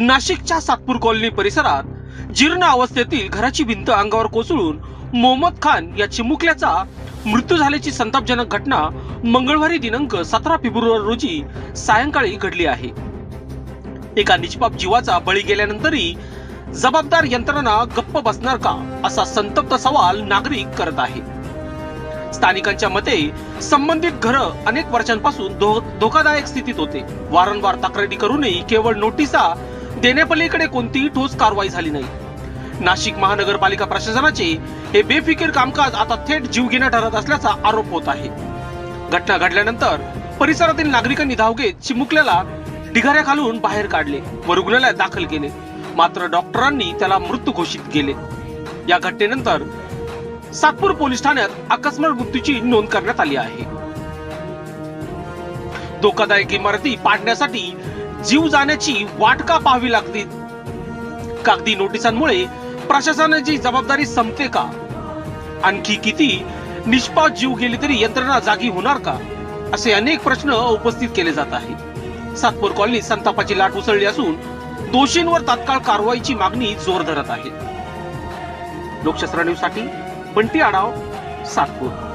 नाशिकच्या सातपूर कॉलनी परिसरात जीर्ण अवस्थेतील घराची भिंत अंगावर कोसळून मोहम्मद खान या चिमुकल्याचा मृत्यू झाल्याची संतापजनक घटना मंगळवारी दिनांक 17 फेब्रुवारी रोजी सायंकाळी घडली आहे. एका निष्पाप जीवाचा बळी गेल्यानंतरही जबाबदार यंत्रणा गप्प बसणार का, असा संतप्त सवाल नागरिक करत आहे. स्थानिकांच्या मते संबंधित घर अनेक वर्षांपासून धोकादायक स्थितीत होते. वारंवार तक्रारी करूनही केवळ नोटिसा देण्यापलीकडे कोणतीही ठोस कारवाई झाली नाही. नाशिक महानगरपालिका प्रशासनाचे हे बेफिकीर कामकाज आता थेट जीवघेणं ठरत असल्याचा आरोप होत आहे. घटना घडल्यानंतर परिसरातील नागरिकांनी धाव घेत चिमुकल्याला ढिगाऱ्या घालून बाहेर काढले व रुग्णालयात दाखल केले. मात्र डॉक्टरांनी त्याला मृत घोषित केले. या घटनेनंतर सातपूर पोलीस ठाण्यात अकस्मात मृत्यूची नोंद करण्यात आली आहे. धोकादायक इमारती पाडण्यासाठी जीव जाण्याची वाट का पाहावी लागते? कागदी नोटिसांमुळे प्रशासनाची जबाबदारी संपते का? आणखी किती निष्पाप जीव गेले तरी यंत्रणा जागी होणार का, असे अनेक प्रश्न उपस्थित केले जात आहेत. सातपूर कॉलनीत संतापाची लाट उसळली असून दोषींवर तात्काळ कारवाईची मागणी जोर धरत आहे. लोकशास्त्र न्यूज साठी बंटी आढाव, सातपूर.